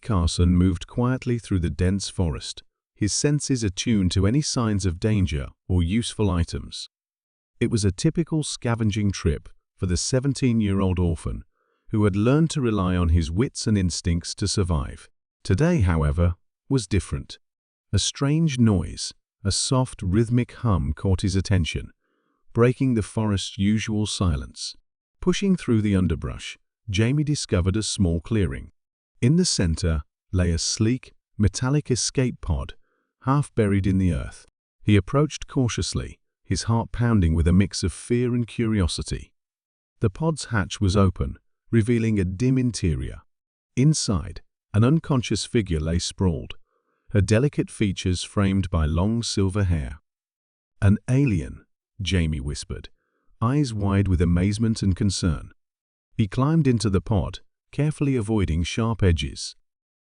Carson moved quietly through the dense forest, his senses attuned to any signs of danger or useful items. It was a typical scavenging trip for the 17-year-old orphan who had learned to rely on his wits and instincts to survive. Today, however, was different. A strange noise, a soft, rhythmic hum caught his attention, breaking the forest's usual silence. Pushing through the underbrush, Jamie discovered a small clearing. In the center lay a sleek, metallic escape pod, half buried in the earth. He approached cautiously, his heart pounding with a mix of fear and curiosity. The pod's hatch was open, revealing a dim interior. Inside, an unconscious figure lay sprawled, her delicate features framed by long silver hair. "An alien," Jamie whispered, eyes wide with amazement and concern. He climbed into the pod, carefully avoiding sharp edges.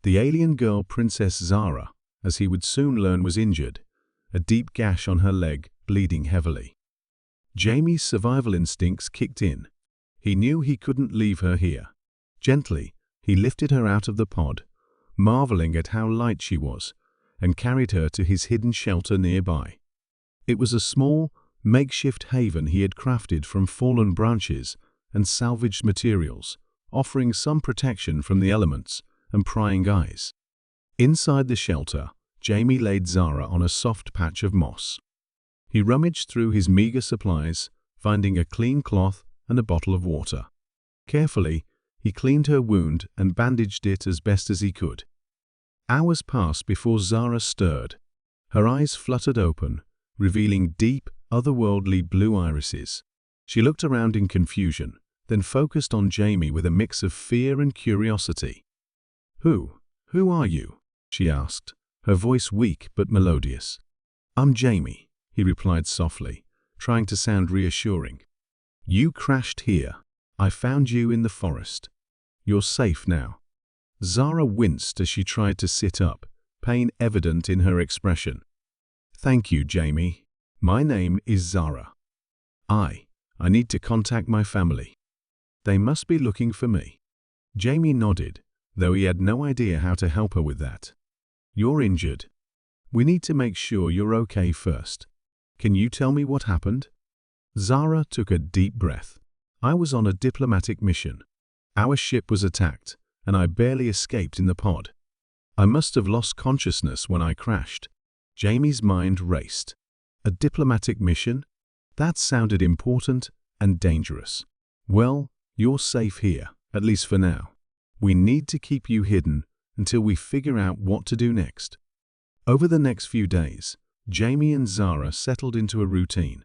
The alien girl, Princess Zara, as he would soon learn, was injured, a deep gash on her leg, bleeding heavily. Jamie's survival instincts kicked in. He knew he couldn't leave her here. Gently, he lifted her out of the pod, marveling at how light she was, and carried her to his hidden shelter nearby. It was a small, makeshift haven he had crafted from fallen branches and salvaged materials, offering some protection from the elements and prying eyes. Inside the shelter, Jamie laid Zara on a soft patch of moss. He rummaged through his meager supplies, finding a clean cloth and a bottle of water. Carefully, he cleaned her wound and bandaged it as best as he could. Hours passed before Zara stirred. Her eyes fluttered open, revealing deep, otherworldly blue irises. She looked around in confusion, then focused on Jamie with a mix of fear and curiosity. Who are you?" she asked, her voice weak but melodious. "I'm Jamie," he replied softly, trying to sound reassuring. "You crashed here. I found you in the forest. You're safe now." Zara winced as she tried to sit up, pain evident in her expression. "Thank you, Jamie. My name is Zara. I need to contact my family. They must be looking for me." Jamie nodded, though he had no idea how to help her with that. "You're injured. We need to make sure you're okay first. Can you tell me what happened?" Zara took a deep breath. "I was on a diplomatic mission. Our ship was attacked, and I barely escaped in the pod. I must have lost consciousness when I crashed." Jamie's mind raced. A diplomatic mission? That sounded important and dangerous. "Well, you're safe here, at least for now. We need to keep you hidden until we figure out what to do next." Over the next few days, Jamie and Zara settled into a routine.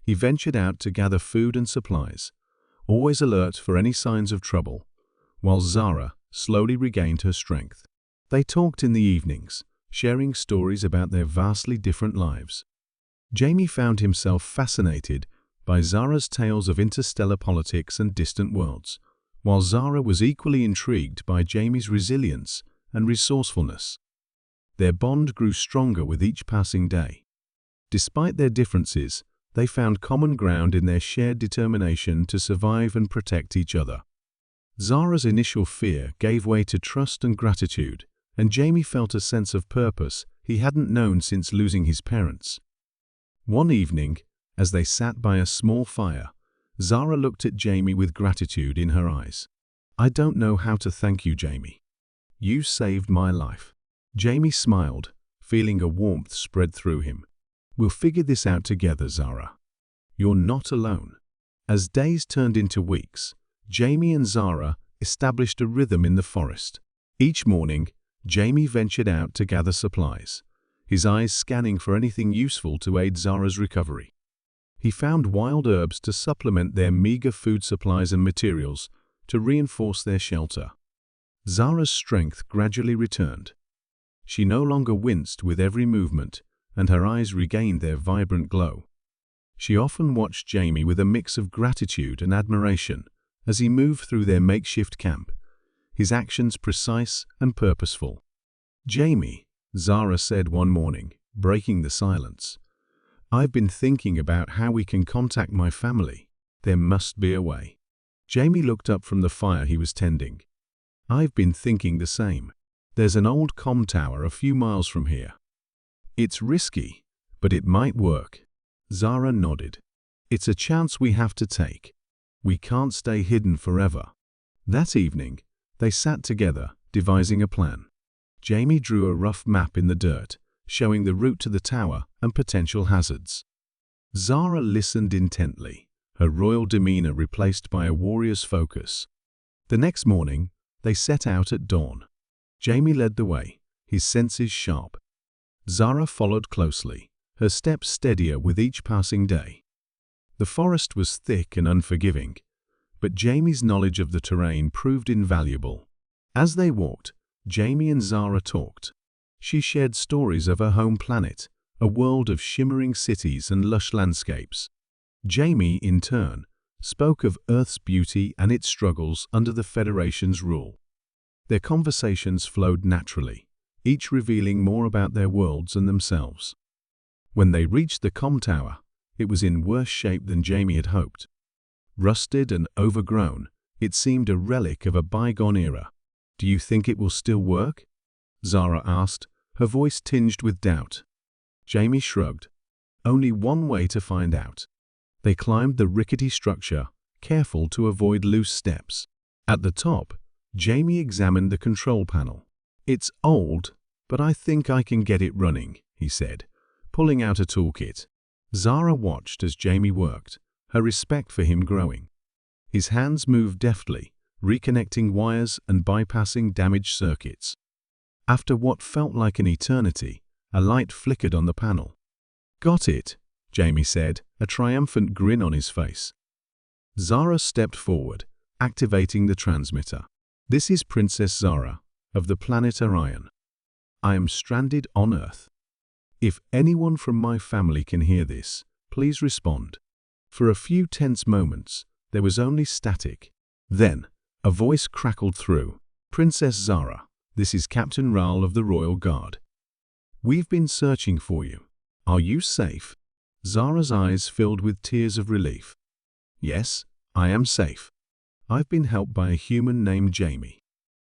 He ventured out to gather food and supplies, always alert for any signs of trouble, while Zara slowly regained her strength. They talked in the evenings, sharing stories about their vastly different lives. Jamie found himself fascinated by Zara's tales of interstellar politics and distant worlds, while Zara was equally intrigued by Jamie's resilience and resourcefulness. Their bond grew stronger with each passing day. Despite their differences, they found common ground in their shared determination to survive and protect each other. Zara's initial fear gave way to trust and gratitude, and Jamie felt a sense of purpose he hadn't known since losing his parents. One evening, as they sat by a small fire, Zara looked at Jamie with gratitude in her eyes. "I don't know how to thank you, Jamie. You saved my life." Jamie smiled, feeling a warmth spread through him. "We'll figure this out together, Zara. You're not alone." As days turned into weeks, Jamie and Zara established a rhythm in the forest. Each morning, Jamie ventured out to gather supplies, his eyes scanning for anything useful to aid Zara's recovery. He found wild herbs to supplement their meager food supplies and materials to reinforce their shelter. Zara's strength gradually returned. She no longer winced with every movement, and her eyes regained their vibrant glow. She often watched Jamie with a mix of gratitude and admiration as he moved through their makeshift camp, his actions precise and purposeful. "Jamie," Zara said one morning, breaking the silence, "I've been thinking about how we can contact my family. There must be a way." Jamie looked up from the fire he was tending. I've been thinking the same. There's an old comm tower a few miles from here. It's risky, but it might work. Zara nodded. It's a chance we have to take. We can't stay hidden forever. That evening, they sat together, devising a plan. Jamie drew a rough map in the dirt, showing the route to the tower and potential hazards. Zara listened intently, her royal demeanor replaced by a warrior's focus. The next morning, they set out at dawn. Jamie led the way, his senses sharp. Zara followed closely, her steps steadier with each passing day. The forest was thick and unforgiving, but Jamie's knowledge of the terrain proved invaluable. As they walked, Jamie and Zara talked. She shared stories of her home planet, a world of shimmering cities and lush landscapes. Jamie, in turn, spoke of Earth's beauty and its struggles under the Federation's rule. Their conversations flowed naturally, each revealing more about their worlds and themselves. When they reached the comm tower, it was in worse shape than Jamie had hoped. Rusted and overgrown, it seemed a relic of a bygone era. "Do you think it will still work?" Zara asked, her voice tinged with doubt. Jamie shrugged. "Only one way to find out." They climbed the rickety structure, careful to avoid loose steps. At the top, Jamie examined the control panel. "It's old, but I think I can get it running," he said, pulling out a toolkit. Zara watched as Jamie worked, her respect for him growing. His hands moved deftly, reconnecting wires and bypassing damaged circuits. After what felt like an eternity, a light flickered on the panel. "Got it," Jamie said, a triumphant grin on his face. Zara stepped forward, activating the transmitter. "This is Princess Zara, of the planet Orion. I am stranded on Earth. If anyone from my family can hear this, please respond." For a few tense moments, there was only static. Then, a voice crackled through. "Princess Zara, this is Captain Raoul of the Royal Guard. We've been searching for you. Are you safe?" Zara's eyes filled with tears of relief. "Yes, I am safe. I've been helped by a human named Jamie.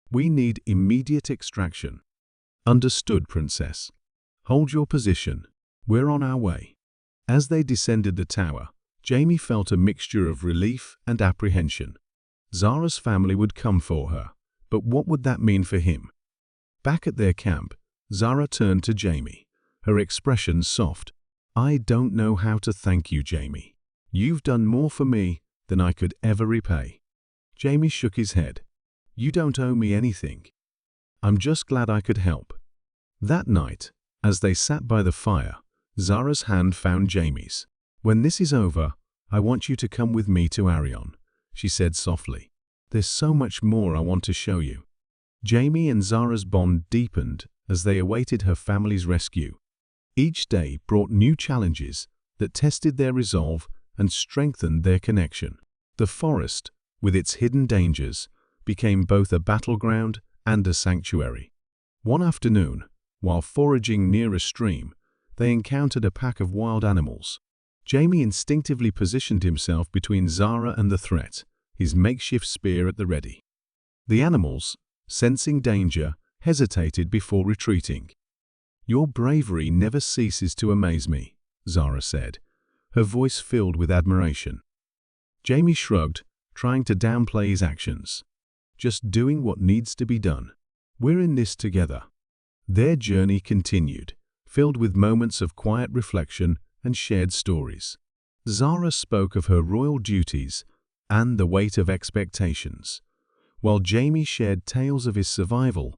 We need immediate extraction." "Understood, Princess. Hold your position. We're on our way." As they descended the tower, Jamie felt a mixture of relief and apprehension. Zara's family would come for her, but what would that mean for him? Back at their camp, Zara turned to Jamie, her expression soft. "I don't know how to thank you, Jamie. You've done more for me than I could ever repay." Jamie shook his head. "You don't owe me anything. I'm just glad I could help." That night, as they sat by the fire, Zara's hand found Jamie's. "When this is over, I want you to come with me to Orion," she said softly. "There's so much more I want to show you." Jamie and Zara's bond deepened as they awaited her family's rescue. Each day brought new challenges that tested their resolve and strengthened their connection. The forest, with its hidden dangers, became both a battleground and a sanctuary. One afternoon, while foraging near a stream, they encountered a pack of wild animals. Jamie instinctively positioned himself between Zara and the threat, his makeshift spear at the ready. The animals, sensing danger, hesitated before retreating. "Your bravery never ceases to amaze me," Zara said, her voice filled with admiration. Jamie shrugged, trying to downplay his actions. "Just doing what needs to be done. We're in this together." Their journey continued, filled with moments of quiet reflection and shared stories. Zara spoke of her royal duties and the weight of expectations, while Jamie shared tales of his survival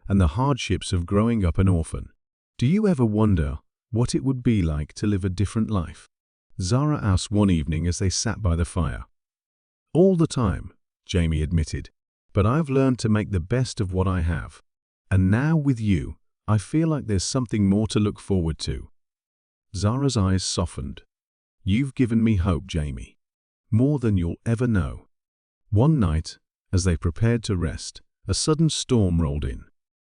and the hardships of growing up an orphan. "Do you ever wonder what it would be like to live a different life?" Zara asked one evening as they sat by the fire. "All the time," Jamie admitted, "but I've learned to make the best of what I have. And now with you, I feel like there's something more to look forward to." Zara's eyes softened. "You've given me hope, Jamie. More than you'll ever know." One night, as they prepared to rest, a sudden storm rolled in.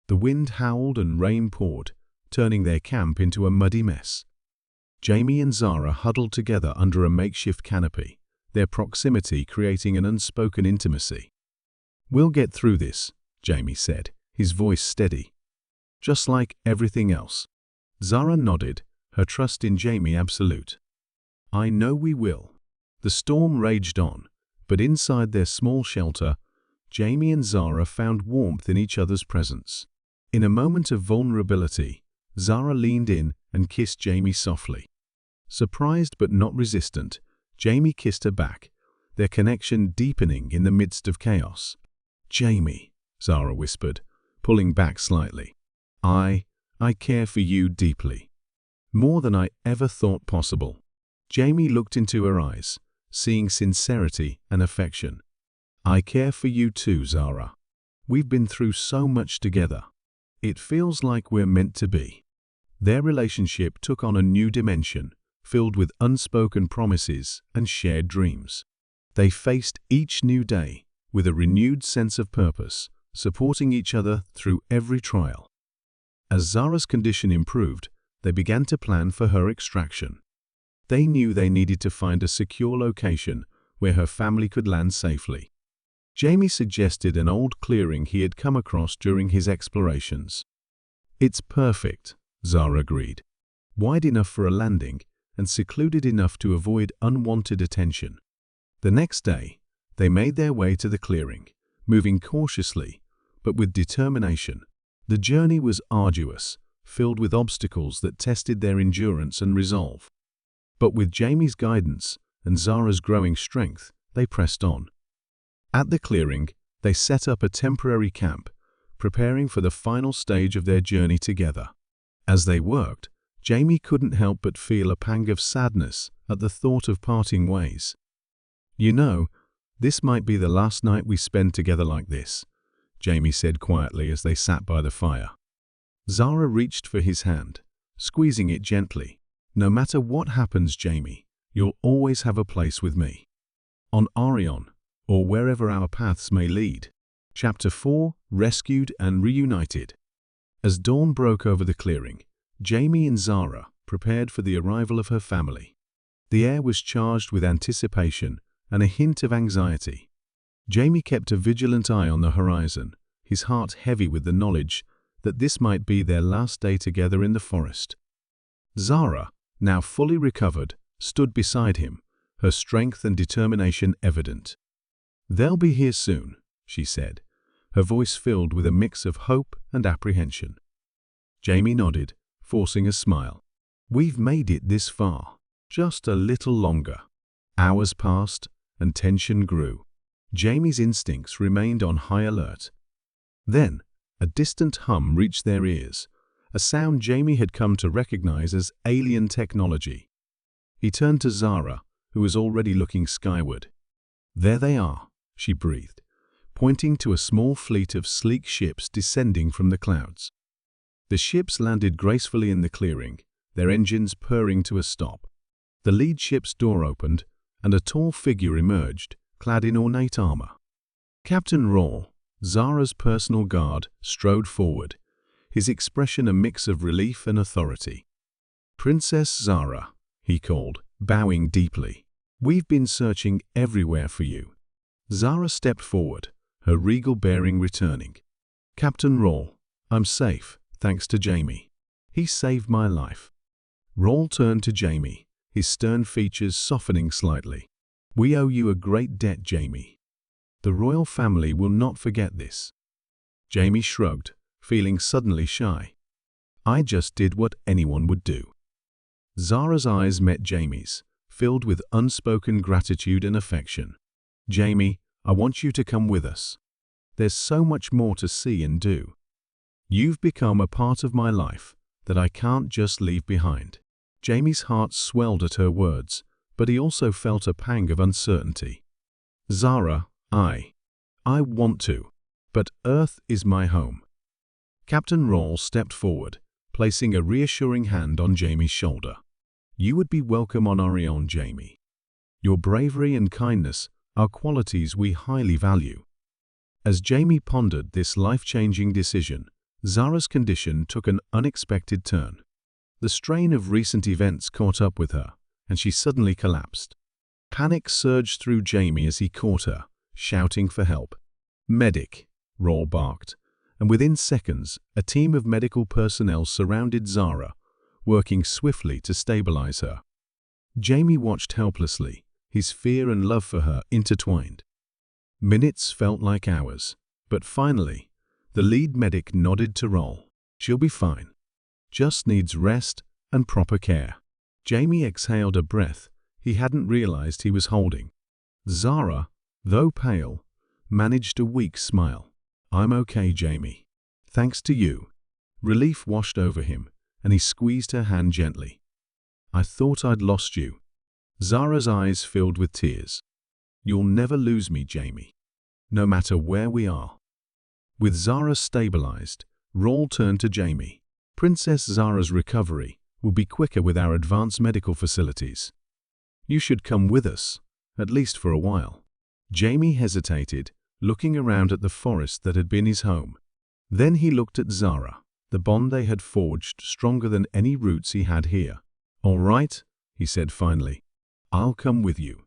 The wind howled and rain poured, turning their camp into a muddy mess. Jamie and Zara huddled together under a makeshift canopy, their proximity creating an unspoken intimacy. "We'll get through this," Jamie said, his voice steady. "Just like everything else." Zara nodded, her trust in Jamie absolute. "I know we will." The storm raged on, but inside their small shelter, Jamie and Zara found warmth in each other's presence. In a moment of vulnerability, Zara leaned in and kissed Jamie softly. Surprised but not resistant, Jamie kissed her back, their connection deepening in the midst of chaos. "Jamie," Zara whispered, pulling back slightly. I care for you deeply. More than I ever thought possible." Jamie looked into her eyes, seeing sincerity and affection. "I care for you too, Zara. We've been through so much together. It feels like we're meant to be." Their relationship took on a new dimension, filled with unspoken promises and shared dreams. They faced each new day with a renewed sense of purpose, supporting each other through every trial. As Zara's condition improved, they began to plan for her extraction. They knew they needed to find a secure location where her family could land safely. Jamie suggested an old clearing he had come across during his explorations. "It's perfect," Zara agreed. "Wide enough for a landing and secluded enough to avoid unwanted attention." The next day, they made their way to the clearing, moving cautiously, but with determination. The journey was arduous, filled with obstacles that tested their endurance and resolve. But with Jamie's guidance and Zara's growing strength, they pressed on. At the clearing, they set up a temporary camp, preparing for the final stage of their journey together. As they worked, Jamie couldn't help but feel a pang of sadness at the thought of parting ways. "You know, this might be the last night we spend together like this," Jamie said quietly as they sat by the fire. Zara reached for his hand, squeezing it gently. "No matter what happens, Jamie, you'll always have a place with me. On Orion, or wherever our paths may lead." Chapter 4: Rescued and Reunited. As dawn broke over the clearing, Jamie and Zara prepared for the arrival of her family. The air was charged with anticipation and a hint of anxiety. Jamie kept a vigilant eye on the horizon, his heart heavy with the knowledge that this might be their last day together in the forest. Zara, now fully recovered, stood beside him, her strength and determination evident. "They'll be here soon," she said, her voice filled with a mix of hope and apprehension. Jamie nodded, forcing a smile. "We've made it this far. Just a little longer." Hours passed, and tension grew. Jamie's instincts remained on high alert. Then, a distant hum reached their ears, a sound Jamie had come to recognize as alien technology. He turned to Zara, who was already looking skyward. "There they are," she breathed, pointing to a small fleet of sleek ships descending from the clouds. The ships landed gracefully in the clearing, their engines purring to a stop. The lead ship's door opened, and a tall figure emerged, clad in ornate armor. Captain Rawl, Zara's personal guard, strode forward, his expression a mix of relief and authority. "Princess Zara," he called, bowing deeply. "We've been searching everywhere for you." Zara stepped forward, her regal bearing returning. "Captain Rawl, I'm safe, thanks to Jamie. He saved my life." Rawl turned to Jamie, his stern features softening slightly. "We owe you a great debt, Jamie. The royal family will not forget this." Jamie shrugged, feeling suddenly shy. "I just did what anyone would do." Zara's eyes met Jamie's, filled with unspoken gratitude and affection. "Jamie, I want you to come with us. There's so much more to see and do. You've become a part of my life that I can't just leave behind." Jamie's heart swelled at her words, but he also felt a pang of uncertainty. "Zara, I want to, but Earth is my home." Captain Rawl stepped forward, placing a reassuring hand on Jamie's shoulder. "You would be welcome on Orion, Jamie. Your bravery and kindness are qualities we highly value." As Jamie pondered this life-changing decision, Zara's condition took an unexpected turn. The strain of recent events caught up with her, and she suddenly collapsed. Panic surged through Jamie as he caught her, shouting for help. "Medic!" Rawl barked, and within seconds, a team of medical personnel surrounded Zara, working swiftly to stabilize her. Jamie watched helplessly, his fear and love for her intertwined. Minutes felt like hours, but finally, the lead medic nodded to Rawl. "She'll be fine. Just needs rest and proper care." Jamie exhaled a breath he hadn't realized he was holding. Zara, though pale, managed a weak smile. "I'm okay, Jamie. Thanks to you." Relief washed over him, and he squeezed her hand gently. "I thought I'd lost you." Zara's eyes filled with tears. "You'll never lose me, Jamie. No matter where we are." With Zara stabilized, Rawl turned to Jamie. "Princess Zara's recovery will be quicker with our advanced medical facilities. You should come with us, at least for a while." Jamie hesitated, looking around at the forest that had been his home. Then he looked at Zara, the bond they had forged stronger than any roots he had here. "All right," he said finally. "I'll come with you."